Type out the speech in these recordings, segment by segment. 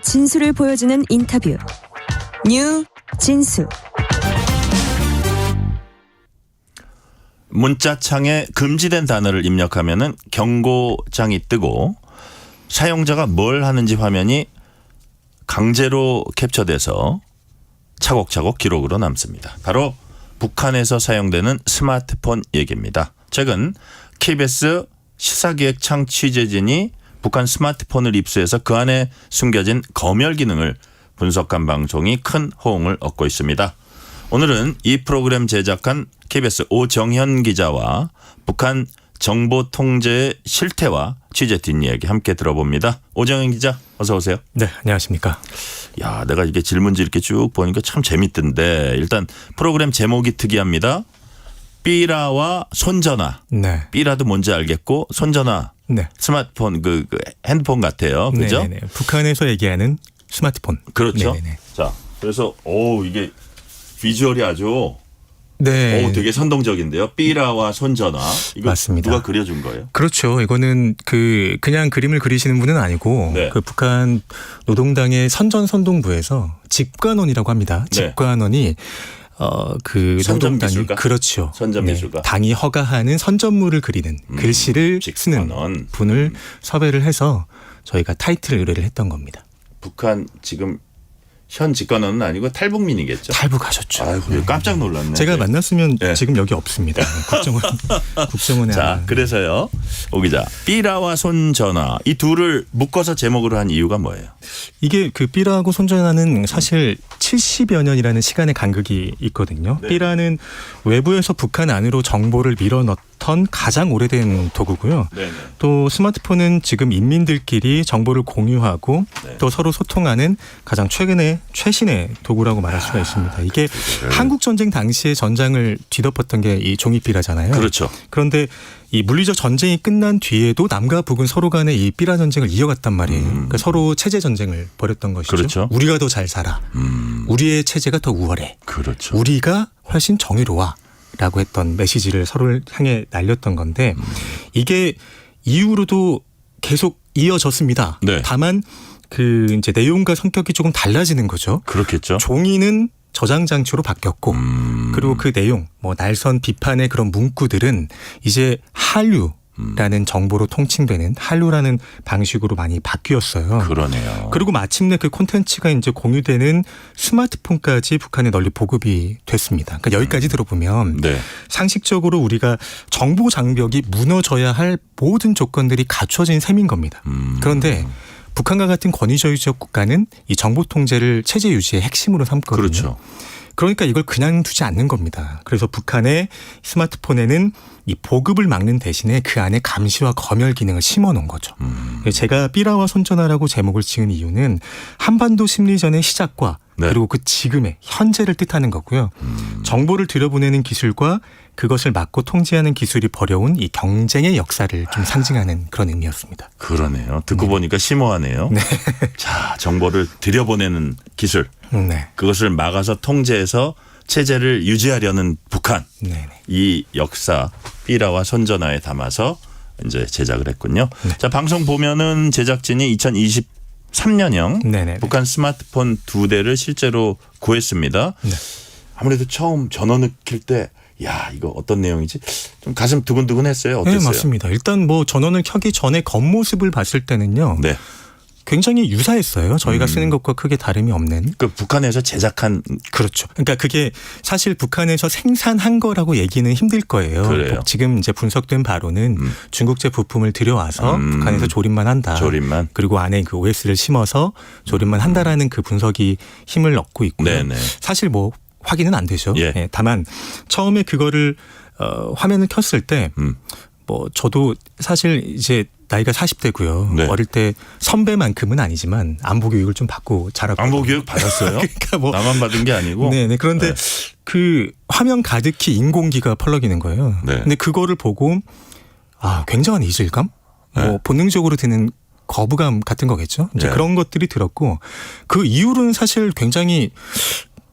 진술을 보여주는 인터뷰. 뉴 진수. 문자창에 금지된 단어를 입력하면은 경고장이 뜨고 사용자가 뭘 하는지 화면이 강제로 캡처돼서 차곡차곡 기록으로 남습니다. 바로 북한에서 사용되는 스마트폰 얘기입니다. 최근 KBS 시사기획창 취재진이 북한 스마트폰을 입수해서 그 안에 숨겨진 검열 기능을 분석한 방송이 큰 호응을 얻고 있습니다. 오늘은 이 프로그램 제작한 KBS 오정현 기자와 북한 정보 통제의 실태와 취재 뒷이야기 함께 들어봅니다. 오정현 기자 어서 오세요. 네, 안녕하십니까. 야, 내가 이게 질문지 이렇게 쭉 보니까 참 재밌던데 일단 프로그램 제목이 특이합니다. 삐라와 손전화. 네. 삐라도 뭔지 알겠고 손전화. 네. 스마트폰 그 핸드폰 같아요. 그죠? 네네네. 북한에서 얘기하는 스마트폰. 그렇죠. 네네네. 자, 그래서 이게 비주얼이 아주 네. 되게 선동적인데요. 삐라와 손전화. 이거 맞습니다. 누가 그려준 거예요? 그렇죠. 이거는 그냥 그림을 그리시는 분은 아니고 네. 그 북한 노동당의 선전선동부에서 직관원이라고 합니다. 네. 직관원이 그 선전미술가? 노동당이 그렇죠. 선전미술가. 네. 당이 허가하는 선전물을 그리는 글씨를 직관원. 쓰는 분을 섭외를 해서 저희가 타이틀 의뢰를 했던 겁니다. 북한 지금 현 직관원은 아니고 탈북민이겠죠? 탈북하셨죠. 아이고, 깜짝 놀랐네. 제가 만났으면 네. 지금 여기 없습니다. 국정원에. 자, 그래서요. 오 기자. 삐라와 손전화. 이 둘을 묶어서 제목으로 한 이유가 뭐예요? 이게 그 삐라하고 손전화는 사실 70여 년이라는 시간의 간극이 있거든요. 네. 삐라는 외부에서 북한 안으로 정보를 밀어넣던 가장 오래된 도구고요. 네네. 또 스마트폰은 지금 인민들끼리 정보를 공유하고 네. 또 서로 소통하는 가장 최신의 도구라고 말할 수가 있습니다. 이게 한국 전쟁 당시에 전장을 뒤덮었던 게 이 종이삐라잖아요. 그렇죠. 그런데 이 물리적 전쟁이 끝난 뒤에도 남과 북은 서로 간에 이 삐라 전쟁을 이어갔단 말이에요. 그러니까 서로 체제 전쟁을 벌였던 것이죠. 그렇죠. 우리가 더 잘 살아. 우리의 체제가 더 우월해. 그렇죠. 우리가 훨씬 정의로워. 라고 했던 메시지를 서로를 향해 날렸던 건데 이게 이후로도 계속 이어졌습니다. 네. 다만 그 이제 내용과 성격이 조금 달라지는 거죠. 그렇겠죠. 종이는 저장 장치로 바뀌었고 그리고 그 내용 뭐 날선 비판의 그런 문구들은 이제 한류라는 정보로 통칭되는 한류라는 방식으로 많이 바뀌었어요. 그러네요. 그리고 마침내 그 콘텐츠가 이제 공유되는 스마트폰까지 북한에 널리 보급이 됐습니다. 그러니까 여기까지 들어보면 네. 상식적으로 우리가 정보 장벽이 무너져야 할 모든 조건들이 갖춰진 셈인 겁니다. 그런데 북한과 같은 권위주의적 국가는 이 정보 통제를 체제 유지의 핵심으로 삼거든요. 그렇죠. 그러니까 이걸 그냥 두지 않는 겁니다. 그래서 북한의 스마트폰에는 이 보급을 막는 대신에 그 안에 감시와 검열 기능을 심어놓은 거죠. 제가 삐라와 손전화라고 제목을 지은 이유는 한반도 심리전의 시작과 네. 그리고 그 지금의 현재를 뜻하는 거고요. 정보를 들여보내는 기술과 그것을 막고 통제하는 기술이 벌여온 이 경쟁의 역사를 좀 상징하는 그런 의미였습니다. 그러네요. 듣고 보니까 심오하네요. 네. 자, 정보를 들여보내는 기술. 네. 그것을 막아서 통제해서 체제를 유지하려는 북한. 네네. 이 역사 삐라와 손전화에 담아서 이제 제작을 했군요. 네. 자, 방송 보면은 제작진이 2023년형 네네. 북한 스마트폰 2대를 실제로 구했습니다. 네. 아무래도 처음 전원을 켤 때 야, 이거 어떤 내용이지? 좀 가슴 두근두근했어요. 어땠어요? 네, 맞습니다. 일단 뭐 전원을 켜기 전에 겉모습을 봤을 때는요. 네. 굉장히 유사했어요. 저희가 쓰는 것과 크게 다름이 없는. 그 북한에서 제작한 그렇죠. 그러니까 그게 사실 북한에서 생산한 거라고 얘기는 힘들 거예요. 그래요. 지금 이제 분석된 바로는 중국제 부품을 들여와서 북한에서 조립만 한다. 조립만. 그리고 안에 그 OS를 심어서 조립만 한다라는 그 분석이 힘을 얻고 있고요. 네네. 사실 뭐 확인은 안 되죠. 예. 예, 다만 처음에 그거를 화면을 켰을 때 뭐 저도 사실 이제 나이가 40대고요. 네. 어릴 때 선배만큼은 아니지만 안보 교육을 좀 받고 자랐고. 안보 교육 받았어요? 그러니까 뭐 나만 받은 게 아니고. 네네. 그런데 그 화면 가득히 인공기가 펄럭이는 거예요. 네. 근데 그거를 보고 굉장한 이질감? 뭐 네. 본능적으로 드는 거부감 같은 거겠죠. 이제 네. 그런 것들이 들었고 그 이후로는 사실 굉장히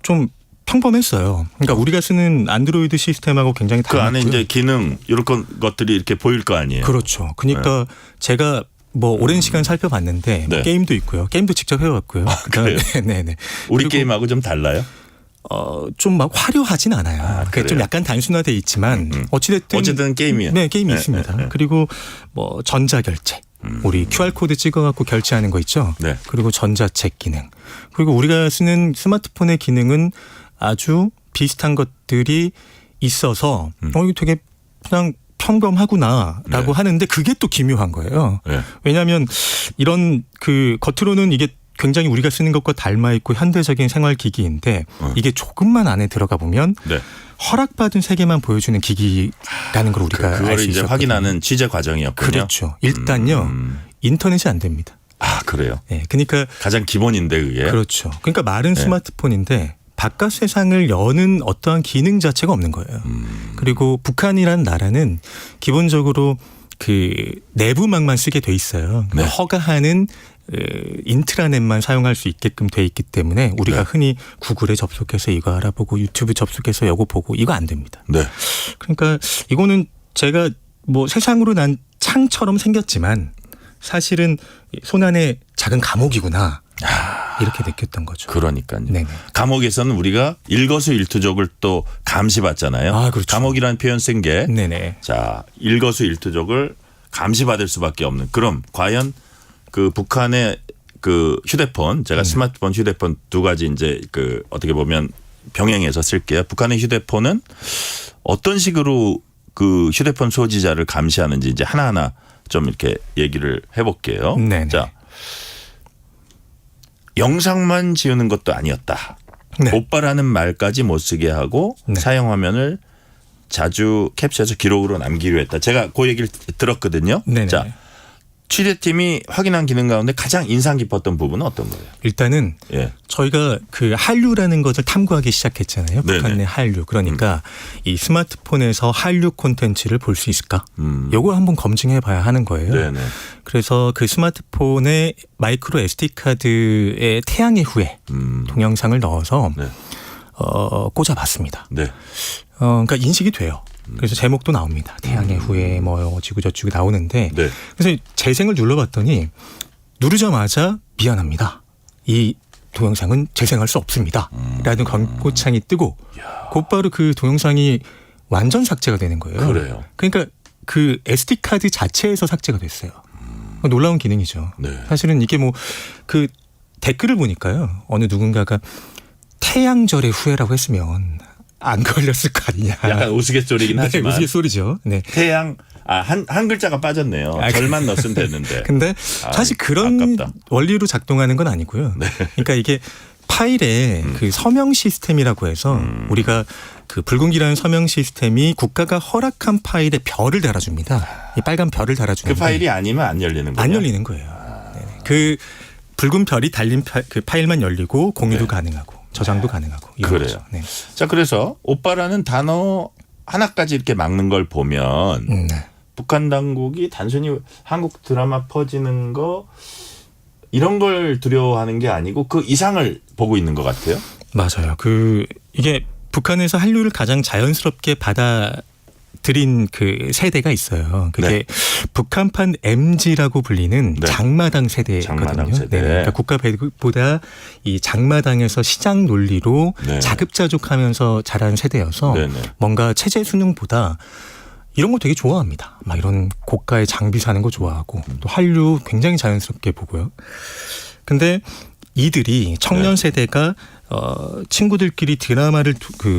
좀 평범했어요. 그러니까 우리가 쓰는 안드로이드 시스템하고 굉장히 그 안에 달랐고요. 이제 기능 이런 것들이 이렇게 보일 거 아니에요. 그렇죠. 그러니까 제가 뭐 오랜 시간 살펴봤는데 네. 게임도 있고요. 게임도 직접 해왔고요. 그래요? 네네. 우리 그리고 게임하고 좀 달라요? 좀 막 화려하진 않아요. 그러니까 좀 그래요? 약간 단순화돼 있지만 어찌됐든 게임이에요. 네, 게임이 네, 있습니다. 네, 네. 그리고 뭐 전자결제. 우리 QR코드 찍어갖고 결제하는 거 있죠. 네. 그리고 전자책 기능. 그리고 우리가 쓰는 스마트폰의 기능은 아주 비슷한 것들이 있어서 이거 되게 그냥 평범하구나라고 네. 하는데 그게 또 기묘한 거예요. 네. 왜냐하면 이런 그 겉으로는 이게 굉장히 우리가 쓰는 것과 닮아 있고 현대적인 생활 기기인데 이게 조금만 안에 들어가 보면 네. 허락받은 세계만 보여주는 기기라는 걸 우리가 알 그걸 수 이제 있었거든요. 확인하는 취재 과정이었군요. 그렇죠. 일단요. 인터넷이 안 됩니다. 아 그래요? 네, 그러니까 가장 기본인데 그게. 그렇죠. 그러니까 말은 네. 스마트폰인데 바깥 세상을 여는 어떠한 기능 자체가 없는 거예요. 그리고 북한이라는 나라는 기본적으로 그 내부망만 쓰게 돼 있어요. 네. 허가하는 인트라넷만 사용할 수 있게끔 돼 있기 때문에 우리가 네. 흔히 구글에 접속해서 이거 알아보고 유튜브 접속해서 이거 보고 이거 안 됩니다. 네. 그러니까 이거는 제가 뭐 세상으로 난 창처럼 생겼지만 사실은 손 안에 작은 감옥이구나 이렇게 느꼈던 거죠. 그러니까요. 네네. 감옥에서는 우리가 일거수일투족을 또 감시받잖아요. 아, 그렇죠. 감옥이라는 표현 쓴 게 네네. 자, 일거수일투족을 감시받을 수밖에 없는. 그럼 과연 그 북한의 그 휴대폰, 제가 스마트폰, 휴대폰 두 가지 이제 그 어떻게 보면 병행해서 쓸게요. 북한의 휴대폰은 어떤 식으로 그 휴대폰 소지자를 감시하는지 이제 하나하나 좀 이렇게 얘기를 해볼게요. 네네. 자, 영상만 지우는 것도 아니었다. 네. 오빠라는 말까지 못 쓰게 하고 네. 사용 화면을 자주 캡처해서 기록으로 남기로 했다. 제가 그 얘기를 들었거든요. 네네. 자, 취재팀이 확인한 기능 가운데 가장 인상 깊었던 부분은 어떤 거예요? 일단은 예. 저희가 그 한류라는 것을 탐구하기 시작했잖아요. 네네. 북한 내 한류. 그러니까 이 스마트폰에서 한류 콘텐츠를 볼 수 있을까? 요걸 한번 검증해 봐야 하는 거예요. 네네. 그래서 그 스마트폰에 마이크로 SD 카드의 태양의 후예 동영상을 넣어서 네. 꽂아봤습니다. 네. 그러니까 인식이 돼요. 그래서 제목도 나옵니다. 태양의 후예 뭐 어찌고 저찌고 나오는데 네. 그래서 재생을 눌러봤더니 누르자마자 미안합니다. 이 동영상은 재생할 수 없습니다. 라는 광고창이 뜨고 곧바로 그 동영상이 완전 삭제가 되는 거예요. 그래요. 그러니까 그 SD카드 자체에서 삭제가 됐어요. 놀라운 기능이죠. 네. 사실은 이게 뭐 그 댓글을 보니까요. 어느 누군가가 태양절의 후예라고 했으면 안 걸렸을 거 아니냐. 약간 우스갯소리긴 네, 하지만 우스갯소리죠. 네. 태양 한 글자가 빠졌네요. 절만 넣었으면 됐는데. 근데 사실 그런 아깝다. 원리로 작동하는 건 아니고요. 그러니까 이게 파일에 그 서명 시스템이라고 해서 우리가 그 붉은기라는 서명 시스템이 국가가 허락한 파일에 별을 달아줍니다. 이 빨간 별을 달아주는 그 파일이 아니면 안 열리는 거예요. 안 열리는 거예요. 네네. 그 붉은 별이 달린 그 파일만 열리고 공유도 네. 가능하고 저장도 가능하고 이런 그래요. 거죠. 네. 자, 그래서 오빠라는 단어 하나까지 이렇게 막는 걸 보면 네. 북한 당국이 단순히 한국 드라마 퍼지는 거 이런 걸 두려워하는 게 아니고 그 이상을 보고 있는 것 같아요. 맞아요. 이게 북한에서 한류를 가장 자연스럽게 받아들인 그 세대가 있어요. 그게 네. 북한판 MG라고 불리는 네. 장마당 세대거든요. 장마당 세대. 네. 그러니까 국가 배급보다 이 장마당에서 시장 논리로 네. 자급자족하면서 자란 세대여서 네네. 뭔가 체제 수능보다 이런 거 되게 좋아합니다. 막 이런 고가의 장비 사는 거 좋아하고 또 한류 굉장히 자연스럽게 보고요. 근데 이들이 청년 세대가 친구들끼리 드라마를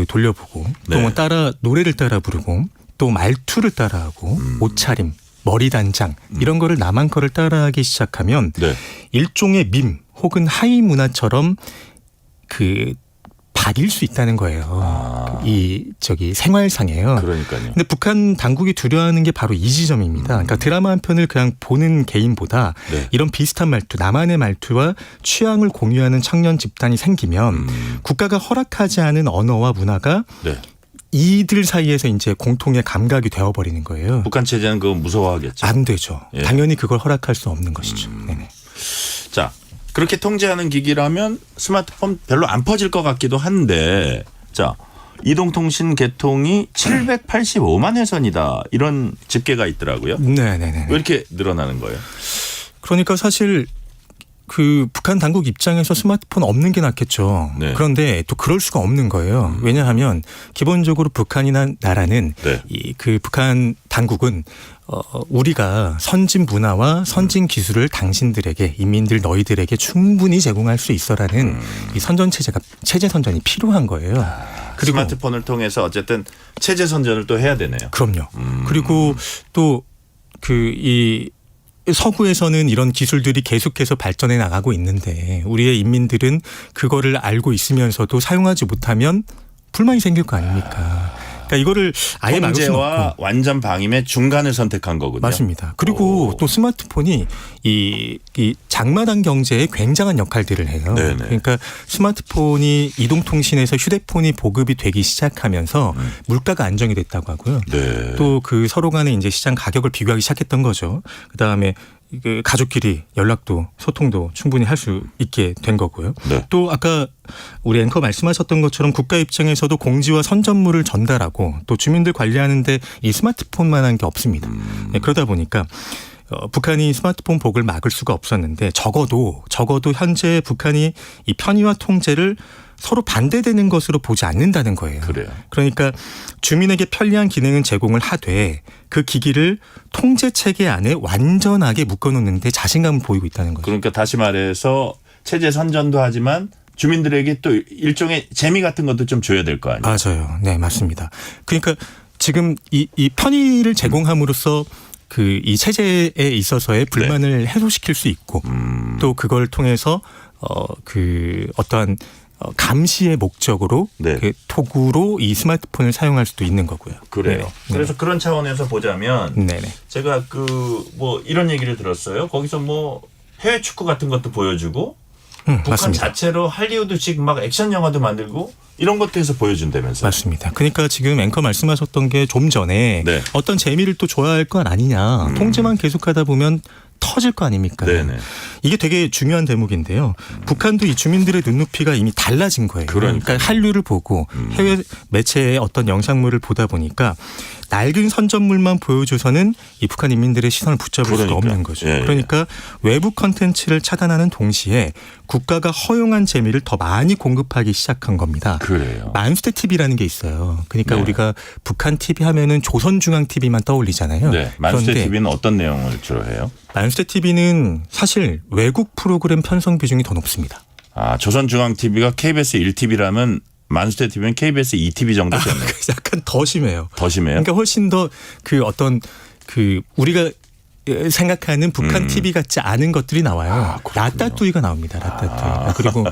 돌려보고 또 네. 뭐 노래를 따라 부르고 또 말투를 따라하고 옷차림, 머리 단장 이런 거를 남한 거를 따라하기 시작하면 네. 일종의 밈 혹은 하이 문화처럼 박일 수 있다는 거예요. 생활상에요. 그러니까요. 근데 북한 당국이 두려워하는 게 바로 이 지점입니다. 그러니까 드라마 한 편을 그냥 보는 개인보다 네. 이런 비슷한 말투, 나만의 말투와 취향을 공유하는 청년 집단이 생기면 국가가 허락하지 않은 언어와 문화가 네. 이들 사이에서 이제 공통의 감각이 되어버리는 거예요. 북한 체제는 그거 무서워하겠죠. 안 되죠. 예. 당연히 그걸 허락할 수 없는 것이죠. 네네. 자, 그렇게 통제하는 기기라면 스마트폰 별로 안 퍼질 것 같기도 한데, 자, 이동통신 개통이 785만 회선이다 이런 집계가 있더라고요. 네네네. 왜 이렇게 늘어나는 거예요? 그러니까 사실 그 북한 당국 입장에서 스마트폰 없는 게 낫겠죠. 네. 그런데 또 그럴 수가 없는 거예요. 왜냐하면 기본적으로 북한이나 나라는 네. 그 북한 당국은 우리가 선진 문화와 선진 기술을 당신들에게 인민들 너희들에게 충분히 제공할 수 있어라는 이 선전 체제 선전이 필요한 거예요. 그리고 스마트폰을 통해서 어쨌든 체제 선전을 또 해야 되네요. 그럼요. 그리고 또 이 서구에서는 이런 기술들이 계속해서 발전해 나가고 있는데 우리의 인민들은 그거를 알고 있으면서도 사용하지 못하면 불만이 생길 거 아닙니까? 그러니까 이거를 아예 막을 수는 통제와 없고. 완전 방임의 중간을 선택한 거군요. 맞습니다. 그리고 또 스마트폰이 이 장마당 경제에 굉장한 역할들을 해요. 네네. 그러니까 스마트폰이 이동통신에서 휴대폰이 보급이 되기 시작하면서 물가가 안정이 됐다고 하고요. 네. 또 그 서로 간에 이제 시장 가격을 비교하기 시작했던 거죠. 그다음에 그 가족끼리 연락도 소통도 충분히 할 수 있게 된 거고요. 네. 또 아까 우리 앵커 말씀하셨던 것처럼 국가 입장에서도 공지와 선전물을 전달하고 또 주민들 관리하는데 이 스마트폰만한 게 없습니다. 네, 그러다 보니까 북한이 스마트폰 보급을 막을 수가 없었는데 적어도 현재 북한이 이 편의와 통제를 서로 반대되는 것으로 보지 않는다는 거예요. 그래요. 그러니까 주민에게 편리한 기능은 제공을 하되 그 기기를 통제 체계 안에 완전하게 묶어놓는데 자신감을 보이고 있다는 거죠. 그러니까 다시 말해서 체제 선전도 하지만 주민들에게 또 일종의 재미 같은 것도 좀 줘야 될 거 아니에요. 맞아요. 네, 맞습니다. 그러니까 지금 이 편의를 제공함으로써 그 이 체제에 있어서의 불만을 해소시킬 수 있고 또 그걸 통해서 그 어떠한 감시의 목적으로 네. 그 도구로 이 스마트폰을 사용할 수도 있는 거고요. 그래요. 네. 그래서 그런 차원에서 보자면 네네. 제가 뭐 이런 얘기를 들었어요. 거기서 뭐 해외 축구 같은 것도 보여주고 북한 맞습니다. 자체로 할리우드식 막 액션 영화도 만들고 이런 것도 해서 보여준다면서요. 맞습니다. 그러니까 지금 앵커 말씀하셨던 게 좀 전에 네. 어떤 재미를 또 줘야 할 것 아니냐. 통제만 계속하다 보면 터질 거 아닙니까? 네네. 이게 되게 중요한 대목인데요. 북한도 이 주민들의 눈높이가 이미 달라진 거예요. 그러니까요. 그러니까 한류를 보고 해외 매체의 어떤 영상물을 보다 보니까 낡은 선전물만 보여줘서는 이 북한 인민들의 시선을 붙잡을 수가 그러니까. 없는 거죠. 예, 예. 그러니까 외부 컨텐츠를 차단하는 동시에 국가가 허용한 재미를 더 많이 공급하기 시작한 겁니다. 그래요. 만수대 TV라는 게 있어요. 그러니까 네. 우리가 북한 TV 하면은 조선중앙 TV만 떠올리잖아요. 네. 만수대 그런데 TV는 어떤 내용을 주로 해요? 만수대 TV는 사실 외국 프로그램 편성 비중이 더 높습니다. 아, 조선중앙TV가 KBS 1TV라면 만수대 TV는 KBS 2TV 정도 되네요. 약간 더 심해요. 더 심해요? 그러니까 훨씬 더 그 어떤 그 우리가 생각하는 북한 TV 같지 않은 것들이 나와요. 라따뚜이가 나옵니다. 라따뚜이. 그리고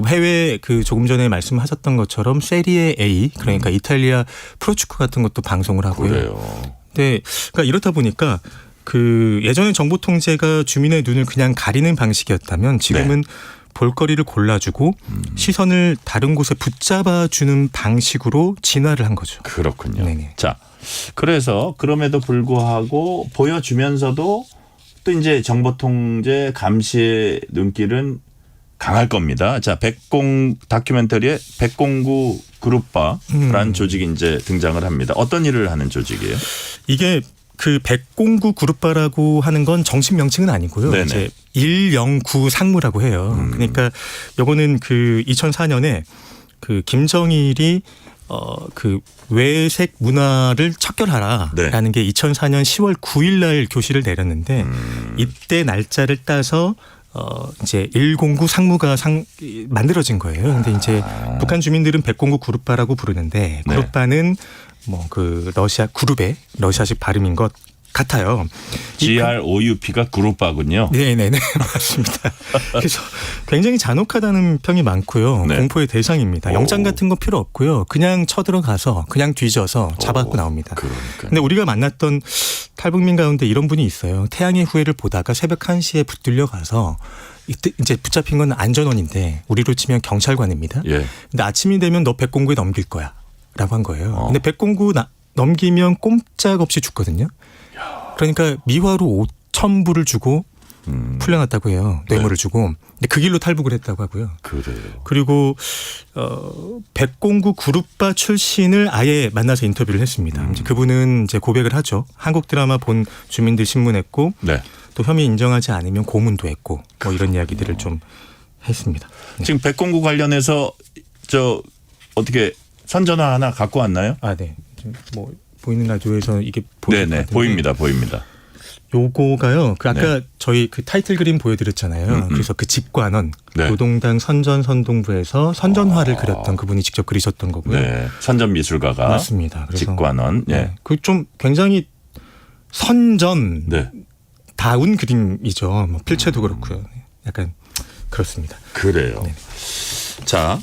해외 그 조금 전에 말씀하셨던 것처럼 세리에 A 그러니까 이탈리아 프로축구 같은 것도 방송을 하고요. 그래요. 네, 그러니까 이렇다 보니까 그 예전에 정보 통제가 주민의 눈을 그냥 가리는 방식이었다면 지금은 볼거리를 골라주고 시선을 다른 곳에 붙잡아주는 방식으로 진화를 한 거죠. 그렇군요. 네네. 자, 그래서 그럼에도 불구하고 보여주면서도 또 이제 정보 통제 감시의 눈길은 강할 겁니다. 자, 다큐멘터리에 백공구 그룹바라는 조직이 이제 등장을 합니다. 어떤 일을 하는 조직이에요? 이게 그 백공구 그룹바라고 하는 건 정식 명칭은 아니고요. 네네. 이제 109 상무라고 해요. 그러니까 요거는 그 2004년에 그 김정일이 그 외색 문화를 척결하라라는 게 2004년 10월 9일 날 교시를 내렸는데 이때 날짜를 따서 이제 109 상무가 만들어진 거예요. 근데 이제 북한 주민들은 백공구 그룹바라고 부르는데 그룹바는 뭐 그 러시아 그룹의 러시아식 발음인 것 같아요. GROUP가 그룹바군요. 네네네 맞습니다. 그래서 굉장히 잔혹하다는 평이 많고요. 네. 공포의 대상입니다. 영장 같은 거 필요 없고요. 그냥 쳐들어가서 그냥 뒤져서 잡아갖고 나옵니다. 그러니까. 근데 우리가 만났던 탈북민 가운데 이런 분이 있어요. 태양의 후예를 보다가 새벽 1시에 붙들려 가서 이때 이제 붙잡힌 건 안전원인데 우리로 치면 경찰관입니다. 예. 근데 아침이 되면 너 백공구에 넘길 거야 라고 한 거예요. 근데 백공구 넘기면 꼼짝없이 죽거든요. 그러니까 미화로 5,000불을 주고 풀려났다고 해요. 뇌물을 주고. 근데 그 길로 탈북을 했다고 하고요. 그래요. 그리고 백공구 그룹바 출신을 아예 만나서 인터뷰를 했습니다. 이제 그분은 이제 고백을 하죠. 한국 드라마 본 주민들 신문했고 네. 또 혐의 인정하지 않으면 고문도 했고 뭐 이런 이야기들을 좀 했습니다. 네. 지금 백공구 관련해서 저 어떻게 선전화 하나 갖고 왔나요? 아, 네. 지금 뭐 보이는 라디오에서 이게 보이는 네네 보입니다. 요거가요. 그 아까 네. 저희 그 타이틀 그림 보여드렸잖아요. 그래서 그 직관원 네. 노동당 선전선동부에서 선전화를 그렸던 그분이 직접 그리셨던 거고요. 네. 선전 미술가가 맞습니다. 그래서 직관원. 예. 네. 그 좀 굉장히 선전 네. 다운 그림이죠. 뭐 필체도 그렇고요. 약간 그렇습니다. 그래요. 네. 자,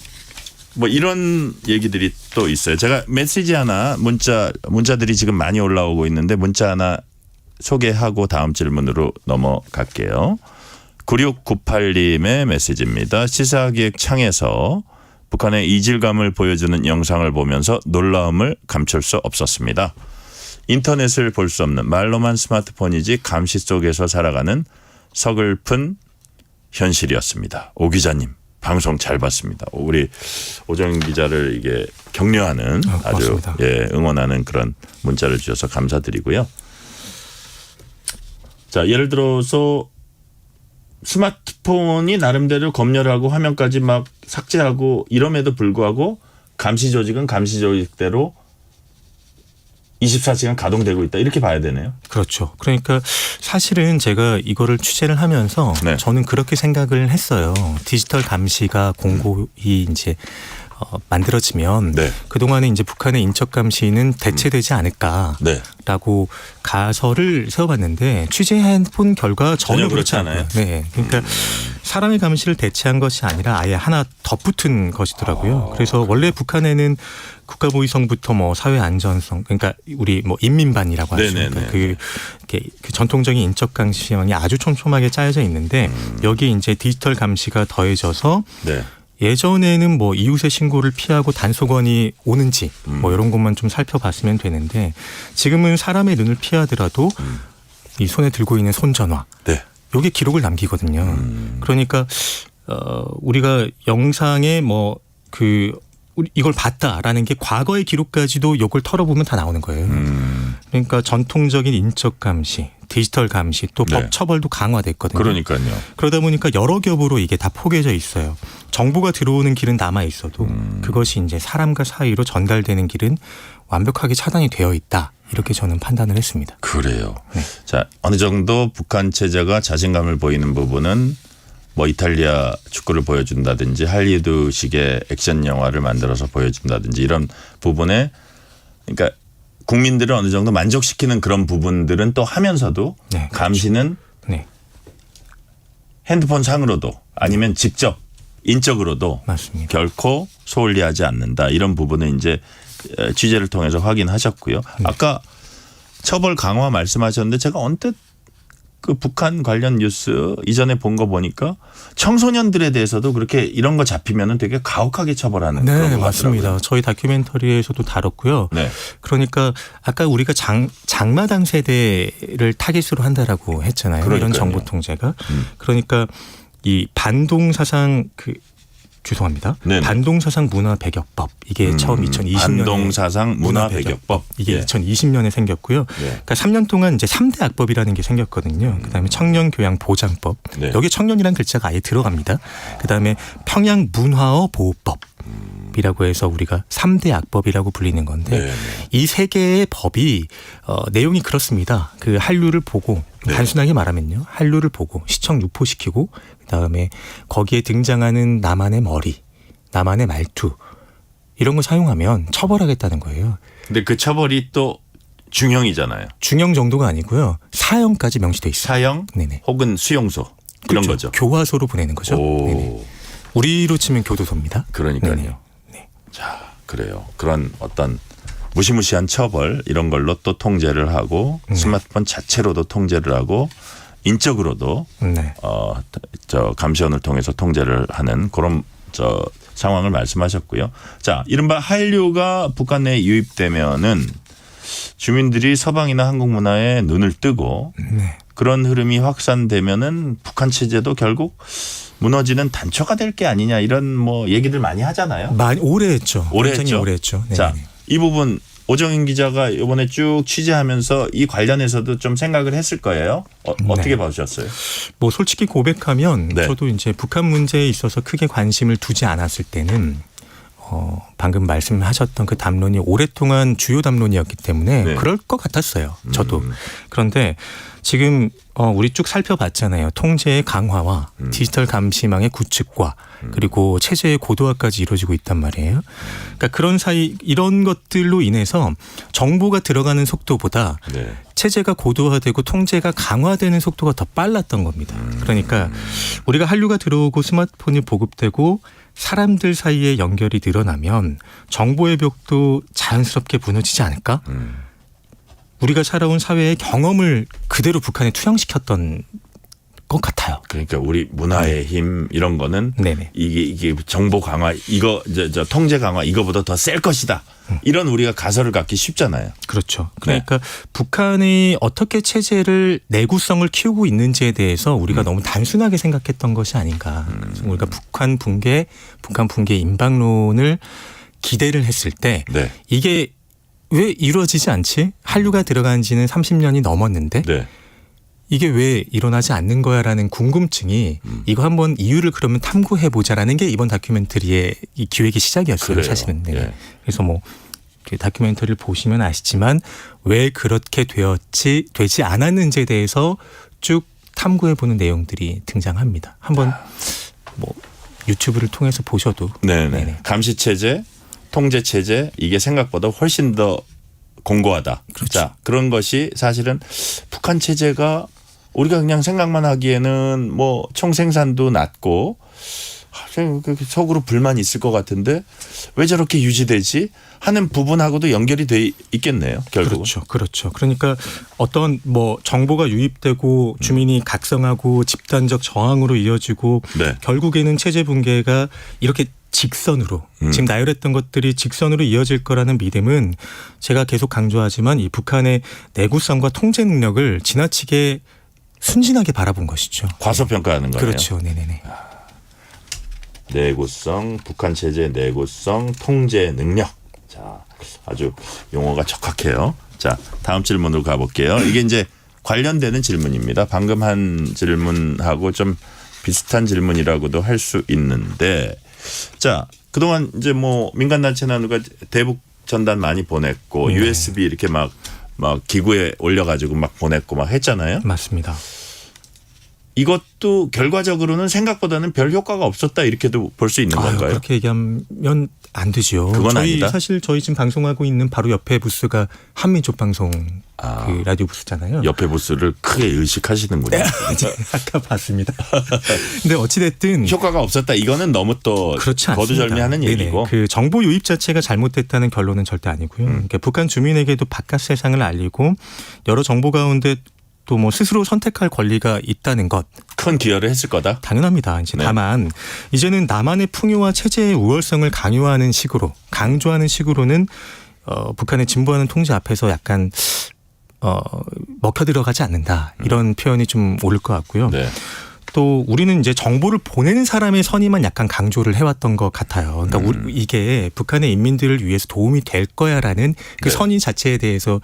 뭐 이런 얘기들이 또 있어요. 제가 메시지 하나 문자들이 지금 많이 올라오고 있는데 문자 하나 소개하고 다음 질문으로 넘어갈게요. 9698님의 메시지입니다. 시사기획 창에서 북한의 이질감을 보여주는 영상을 보면서 놀라움을 감출 수 없었습니다. 인터넷을 볼 수 없는 말로만 스마트폰이지 감시 속에서 살아가는 서글픈 현실이었습니다. 오 기자님 방송 잘 봤습니다. 우리 오정 기자를 이게 격려하는 아주 고맙습니다. 응원하는 그런 문자를 주셔서 감사드리고요. 자, 예를 들어서 스마트폰이 나름대로 검열을 하고 화면까지 막 삭제하고 이럼에도 불구하고 감시 조직은 감시 조직대로 24시간 가동되고 있다 이렇게 봐야 되네요. 그렇죠. 그러니까 사실은 제가 이거를 취재를 하면서 네. 저는 그렇게 생각을 했어요. 디지털 감시가 공고히 이제 만들어지면 네. 그동안에 이제 북한의 인적 감시는 대체되지 않을까라고 네. 가설을 세워봤는데 취재해본 결과 전혀 그렇지 않아요. 네, 그러니까 사람의 감시를 대체한 것이 아니라 아예 하나 덧붙은 것이더라고요. 그래서 원래 북한에는 국가보위성부터 뭐 사회안전성, 그러니까 우리 뭐 인민반이라고 하죠. 그러니까 그 전통적인 인적 감시원이 아주 촘촘하게 짜여져 있는데 여기에 이제 디지털 감시가 더해져서 네. 예전에는 뭐 이웃의 신고를 피하고 단속원이 오는지 뭐 이런 것만 좀 살펴봤으면 되는데 지금은 사람의 눈을 피하더라도 이 손에 들고 있는 손전화 네. 요게 기록을 남기거든요. 그러니까 우리가 영상에 뭐 이걸 봤다라는 게 과거의 기록까지도 요걸 털어보면 다 나오는 거예요. 그러니까 전통적인 인적 감시, 디지털 감시 또 네. 법 처벌도 강화됐거든요. 그러니까요. 그러다 보니까 여러 겹으로 이게 다 포개져 있어요. 정보가 들어오는 길은 남아 있어도 그것이 이제 사람과 사이로 전달되는 길은 완벽하게 차단이 되어 있다. 이렇게 저는 판단을 했습니다. 그래요. 네. 자, 어느 정도 북한 체제가 자신감을 보이는 부분은 뭐 이탈리아 축구를 보여준다든지 할리우드식의 액션 영화를 만들어서 보여준다든지 이런 부분에 그러니까 국민들을 어느 정도 만족시키는 그런 부분들은 또 하면서도 네, 그렇죠. 감시는 네, 핸드폰 상으로도 아니면 직접 인적으로도 맞습니다. 결코 소홀히하지 않는다. 이런 부분은 이제 취재를 통해서 확인하셨고요. 아까 처벌 강화 말씀하셨는데 제가 언뜻 그 북한 관련 뉴스 이전에 본 거 보니까 청소년들에 대해서도 그렇게 이런 거 잡히면은 되게 가혹하게 처벌하는 그런 네, 거 맞습니다. 같더라고요. 저희 다큐멘터리에서도 다뤘고요. 네. 그러니까 아까 우리가 장마당 세대를 타깃으로 한다라고 했잖아요. 그러니까요. 이런 정보 통제가. 그러니까 이 반동사상 죄송합니다. 네네. 반동사상 문화 배격법 이게 처음 2020년에 반동사상 문화 배격법 이게 예. 2020년에 생겼고요. 예. 그러니까 3년 동안 이제 3대 악법이라는 게 생겼거든요. 그다음에 청년 교양 보장법. 네. 여기 청년이라는 글자가 아예 들어갑니다. 그다음에 평양 문화어 보호법. 이라고 해서 우리가 3대 악법이라고 불리는 건데 네. 이 세 개의 법이 내용이 그렇습니다. 그 한류를 보고 네. 단순하게 말하면요. 한류를 보고 시청 유포시키고 그다음에 거기에 등장하는 나만의 머리, 나만의 말투 이런 거 사용하면 처벌하겠다는 거예요. 근데 그 처벌이 또 중형이잖아요. 중형 정도가 아니고요. 사형까지 명시돼 있어요. 사형 네네. 혹은 수용소 이런 그렇죠. 거죠. 교화소로 보내는 거죠. 오. 네네. 우리로 치면 교도소입니다. 그러니까요. 네네. 네. 자, 그래요. 그런 어떤 무시무시한 처벌 이런 걸로 또 통제를 하고 스마트폰 자체로도 통제를 하고 인적으로도 네. 저 감시원을 통해서 통제를 하는 그런 저 상황을 말씀하셨고요. 자, 이른바 한류가 북한 내에 유입되면은 주민들이 서방이나 한국 문화에 눈을 뜨고 네. 그런 흐름이 확산되면은 북한 체제도 결국 무너지는 단초가 될 게 아니냐 이런 뭐 얘기들 많이 하잖아요. 많이 오래 했죠. 오래 굉장히 했죠. 오래 했죠. 네. 자, 이 부분 오정인 기자가 이번에 쭉 취재하면서 이 관련해서도 좀 생각을 했을 거예요. 어떻게 봐주셨어요? 뭐 솔직히 고백하면 네. 저도 이제 북한 문제에 있어서 크게 관심을 두지 않았을 때는 방금 말씀하셨던 그 담론이 오랫동안 주요 담론이었기 때문에 네. 그럴 것 같았어요. 저도. 그런데 지금 우리 쭉 살펴봤잖아요. 통제의 강화와 디지털 감시망의 구축과 그리고 체제의 고도화까지 이루어지고 있단 말이에요. 그러니까 그런 사이 이런 것들로 인해서 정보가 들어가는 속도보다 네. 체제가 고도화되고 통제가 강화되는 속도가 더 빨랐던 겁니다. 그러니까 우리가 한류가 들어오고 스마트폰이 보급되고 사람들 사이의 연결이 늘어나면 정보의 벽도 자연스럽게 무너지지 않을까? 우리가 살아온 사회의 경험을 그대로 북한에 투영시켰던 것 같아요. 그러니까 우리 문화의 힘 이런 거는 네네. 이게 정보 강화 이거 저 통제 강화 이거보다 더 셀 것이다. 이런 우리가 가설을 갖기 쉽잖아요. 그렇죠. 그러니까 북한이 어떻게 체제를 내구성을 키우고 있는지에 대해서 우리가 너무 단순하게 생각했던 것이 아닌가. 그래서 우리가 북한 붕괴 임박론을 기대를 했을 때 네. 이게 왜 이루어지지 않지? 한류가 들어간 지는 30년이 넘었는데 네. 이게 왜 일어나지 않는 거야라는 궁금증이 이거 한번 이유를 그러면 탐구해보자라는 게 이번 다큐멘터리의 이 기획의 시작이었어요. 그래요. 사실은. 네. 예. 그래서 뭐 그 다큐멘터리를 보시면 아시지만 왜 그렇게 되지 않았는지에 대해서 쭉 탐구해보는 내용들이 등장합니다. 한번 뭐 유튜브를 통해서 보셔도. 네네. 네네. 감시 체제, 통제 체제 이게 생각보다 훨씬 더 공고하다. 그렇죠. 자, 그런 것이 사실은 북한 체제가 우리가 그냥 생각만 하기에는 뭐 총생산도 낮고 속으로 불만이 있을 것 같은데 왜 저렇게 유지되지 하는 부분하고도 연결이 돼 있겠네요. 결국은. 그렇죠. 그러니까 어떤 뭐 정보가 유입되고 주민이 각성하고 집단적 저항으로 이어지고 네. 결국에는 체제 붕괴가 이렇게 직선으로 지금 나열했던 것들이 직선으로 이어질 거라는 믿음은 제가 계속 강조하지만 이 북한의 내구성과 통제 능력을 지나치게 순진하게 바라본 것이죠. 과소평가하는 거예요. 그렇죠. 네네네. 내구성, 북한 체제의 내구성, 통제 능력. 자, 아주 용어가 적합해요. 자, 다음 질문으로 가볼게요. 이게 이제 관련되는 질문입니다. 방금 한 질문하고 좀 비슷한 질문이라고도 할 수 있는데, 자, 그동안 이제 뭐 민간단체나 누가 대북 전단 많이 보냈고, USB 이렇게 막 기구에 올려가지고 막 보냈고 막 했잖아요. 맞습니다. 이것도 결과적으로는 생각보다는 별 효과가 없었다 이렇게도 볼 수 있는 건가요? 그렇게 얘기하면 안 되죠. 그건 아니다? 사실 저희 지금 방송하고 있는 바로 옆에 부스가 한민족 방송 그 라디오 부스잖아요. 옆에 부스를 크게 의식하시는군요. 아까 봤습니다. 근데 어찌됐든 효과가 없었다. 이거는 너무 또 그렇지 않습니다. 거두절미하는 네네. 얘기고. 그 정보 유입 자체가 잘못됐다는 결론은 절대 아니고요. 그러니까 북한 주민에게도 바깥 세상을 알리고 여러 정보 가운데 또 뭐 스스로 선택할 권리가 있다는 것 큰 기여를 했을 거다. 당연합니다. 이제 네. 다만 이제는 남한의 풍요와 체제의 우월성을 강요하는 식으로 강조하는 식으로는 북한의 진보하는 통제 앞에서 약간 먹혀 들어가지 않는다 이런 표현이 좀 옳을 것 같고요. 네. 또 우리는 이제 정보를 보내는 사람의 선의만 약간 강조를 해왔던 것 같아요. 그러니까 이게 북한의 인민들을 위해서 도움이 될 거야라는 그 네. 선의 자체에 대해서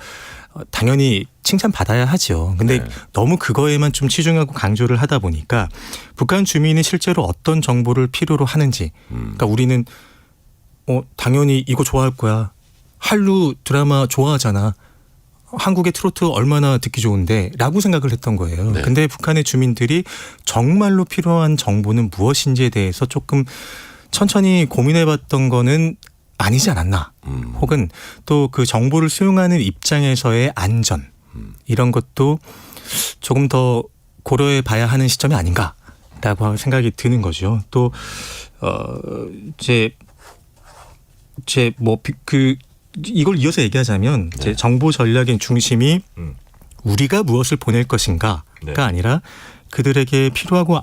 당연히 칭찬받아야 하죠. 근데 네. 너무 그거에만 좀 치중하고 강조를 하다 보니까 북한 주민이 실제로 어떤 정보를 필요로 하는지 그러니까 우리는 당연히 이거 좋아할 거야. 한류 드라마 좋아하잖아. 한국의 트로트 얼마나 듣기 좋은데 라고 생각을 했던 거예요. 네. 근데 북한의 주민들이 정말로 필요한 정보는 무엇인지에 대해서 조금 천천히 고민해봤던 거는 아니지 않았나. 혹은 또 그 정보를 수용하는 입장에서의 안전 이런 것도 조금 더 고려해 봐야 하는 시점이 아닌가라고 생각이 드는 거죠. 또 이걸 이어서 얘기하자면 네. 이제 정보 전략의 중심이 우리가 무엇을 보낼 것인가가 네. 아니라 그들에게 필요하고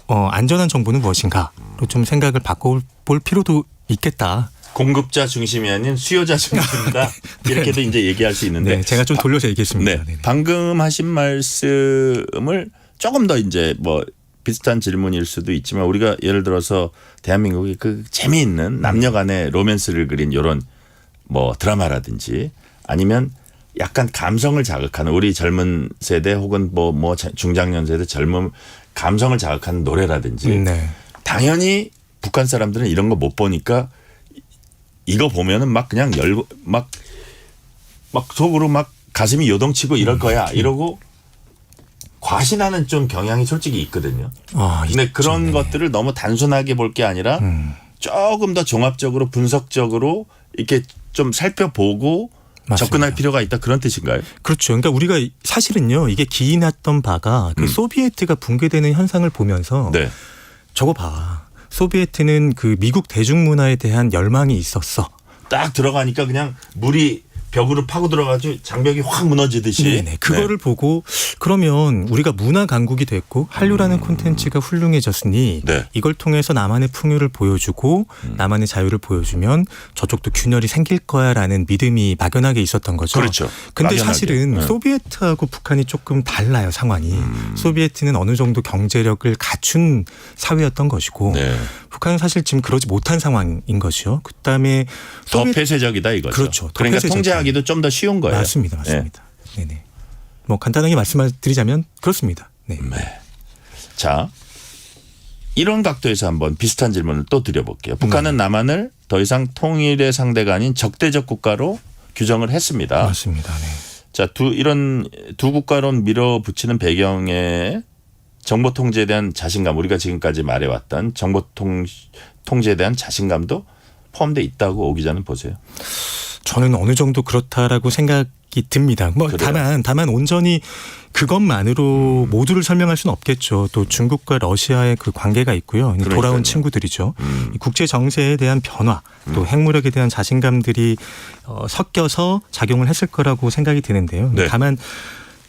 안전한 정보는 무엇인가로 좀 생각을 바꿔볼 필요도 있겠다. 공급자 중심이 아닌 수요자 중심이다. 이렇게도 이제 얘기할 수 있는데. 네, 제가 좀 돌려서 얘기했습니다. 네. 방금 하신 말씀을 조금 더 이제 뭐 비슷한 질문일 수도 있지만 우리가 예를 들어서 대한민국이 그 재미있는 남녀 간의 로맨스를 그린 이런 뭐 드라마라든지 아니면 약간 감성을 자극하는 우리 젊은 세대 혹은 뭐 중장년 세대 젊은 감성을 자극하는 노래라든지 네. 당연히 북한 사람들은 이런 거 못 보니까 이거 보면은 막 그냥 열고 막 속으로 막 가슴이 요동치고 이럴 거야 이러고 과신하는 좀 경향이 솔직히 있거든요. 근데 그런 것들을 너무 단순하게 볼 게 아니라 조금 더 종합적으로 분석적으로 이렇게 좀 살펴보고 맞습니다. 접근할 필요가 있다 그런 뜻인가요? 그렇죠. 그러니까 우리가 사실은요 이게 기인했던 바가 그 소비에트가 붕괴되는 현상을 보면서 네. 저거 봐. 소비에트는 그 미국 대중문화에 대한 열망이 있었어. 딱 들어가니까 그냥 물이 벽으로 파고 들어가지고 장벽이 확 무너지듯이. 네네. 그거를 보고 그러면 우리가 문화 강국이 됐고 한류라는 콘텐츠가 훌륭해졌으니 네. 이걸 통해서 나만의 풍요를 보여주고 나만의 자유를 보여주면 저쪽도 균열이 생길 거야라는 믿음이 막연하게 있었던 거죠. 그렇죠. 근데 막연하게. 사실은 네. 소비에트하고 북한이 조금 달라요, 상황이. 소비에트는 어느 정도 경제력을 갖춘 사회였던 것이고 네. 북한은 사실 지금 그러지 못한 상황인 것이요. 그다음에 더 폐쇄적이다 이거죠. 그렇죠. 더 그러니까 폐쇄적이다. 통제하기도 좀 더 쉬운 거예요. 맞습니다. 네네. 뭐 간단하게 말씀드리자면 그렇습니다. 네. 네. 자, 이런 각도에서 한번 비슷한 질문을 또 드려볼게요. 북한은 남한을 더 이상 통일의 상대가 아닌 적대적 국가로 규정을 했습니다. 맞습니다. 네. 자, 이런 두 국가로 밀어붙이는 배경에 정보 통제에 대한 자신감, 우리가 지금까지 말해왔던 정보 통제에 대한 자신감도 포함되어 있다고 오 기자는 보세요. 저는 어느 정도 그렇다라고 생각이 듭니다. 뭐 다만 온전히 그것만으로 모두를 설명할 수는 없겠죠. 또 중국과 러시아의 그 관계가 있고요. 그러니까요. 돌아온 친구들이죠. 이 국제 정세에 대한 변화, 또 핵무력에 대한 자신감들이 섞여서 작용을 했을 거라고 생각이 드는데요. 네. 다만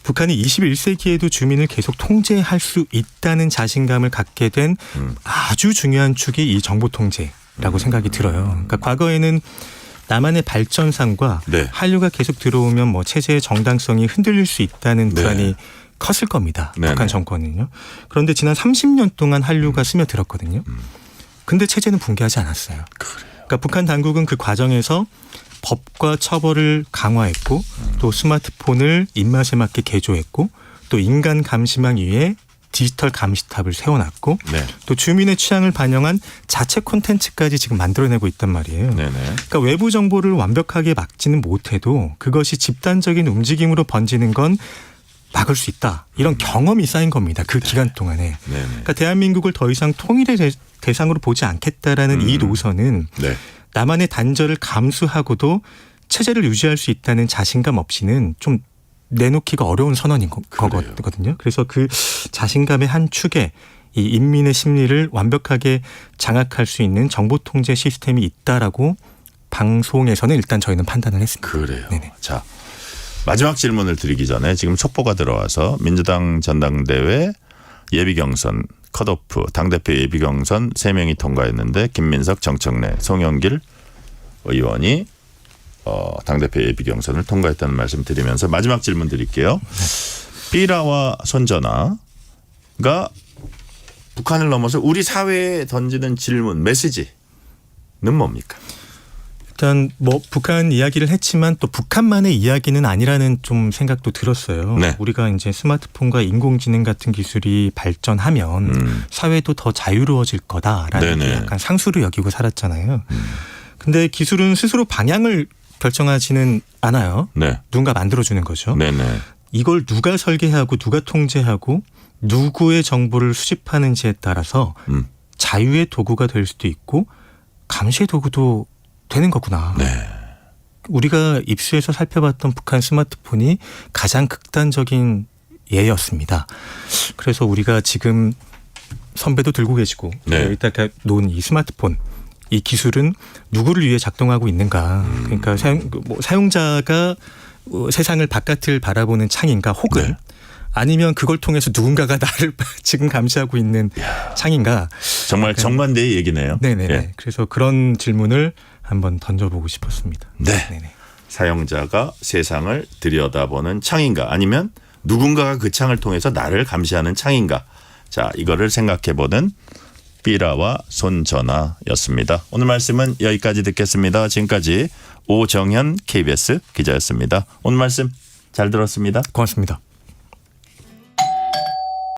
북한이 21세기에도 주민을 계속 통제할 수 있다는 자신감을 갖게 된 아주 중요한 축이 이 정보 통제라고 생각이 들어요. 그러니까 과거에는 남한의 발전상과 네. 한류가 계속 들어오면 뭐 체제의 정당성이 흔들릴 수 있다는 불안이 네. 컸을 겁니다. 네네. 북한 정권은요. 그런데 지난 30년 동안 한류가 스며들었거든요. 근데 체제는 붕괴하지 않았어요. 그러니까 북한 당국은 그 과정에서 법과 처벌을 강화했고 또 스마트폰을 입맛에 맞게 개조했고 또 인간 감시망 위에 디지털 감시탑을 세워놨고 네. 또 주민의 취향을 반영한 자체 콘텐츠까지 지금 만들어내고 있단 말이에요. 네네. 그러니까 외부 정보를 완벽하게 막지는 못해도 그것이 집단적인 움직임으로 번지는 건 막을 수 있다. 이런 경험이 쌓인 겁니다. 그 기간 동안에. 네네. 그러니까 대한민국을 더 이상 통일의 대상으로 보지 않겠다라는 이 노선은 네. 남한의 단절을 감수하고도 체제를 유지할 수 있다는 자신감 없이는 좀 내놓기가 어려운 선언인 거거든요. 그래서 그 자신감의 한 축에 이 인민의 심리를 완벽하게 장악할 수 있는 정보 통제 시스템이 있다라고 방송에서는 일단 저희는 판단을 했습니다. 그래요. 네네. 자, 마지막 질문을 드리기 전에 지금 촉보가 들어와서 민주당 전당대회 예비경선 컷오프 당대표 예비경선 3명이 통과했는데 김민석, 정청래, 송영길 의원이 당대표 예비경선을 통과했다는 말씀 드리면서 마지막 질문 드릴게요. 삐라와 손전화가 북한을 넘어서 우리 사회에 던지는 질문, 메시지는 뭡니까? 일단 뭐 북한 이야기를 했지만 또 북한만의 이야기는 아니라는 좀 생각도 들었어요. 네. 우리가 이제 스마트폰과 인공지능 같은 기술이 발전하면 사회도 더 자유로워질 거다라는 게 약간 상수로 여기고 살았잖아요. 근데 기술은 스스로 방향을 결정하지는 않아요. 네. 누군가 만들어주는 거죠. 네네. 이걸 누가 설계하고 누가 통제하고 누구의 정보를 수집하는지에 따라서 자유의 도구가 될 수도 있고 감시의 도구도 되는 거구나. 네. 우리가 입수해서 살펴봤던 북한 스마트폰이 가장 극단적인 예였습니다. 그래서 우리가 지금 선배도 들고 계시고 네. 이따가 놓은 이 스마트폰 이 기술은 누구를 위해 작동하고 있는가. 그러니까 사용자가 세상을 바깥을 바라보는 창인가 혹은 네. 아니면 그걸 통해서 누군가가 나를 지금 감시하고 있는 창인가. 정말 정반대의 얘기네요. 네네. 예. 그래서 그런 질문을 한번 던져보고 싶었습니다. 네. 네네. 사용자가 세상을 들여다보는 창인가 아니면 누군가가 그 창을 통해서 나를 감시하는 창인가. 자, 이거를 생각해보는 삐라와 손전화였습니다. 오늘 말씀은 여기까지 듣겠습니다. 지금까지 오정현 KBS 기자였습니다. 오늘 말씀 잘 들었습니다. 고맙습니다.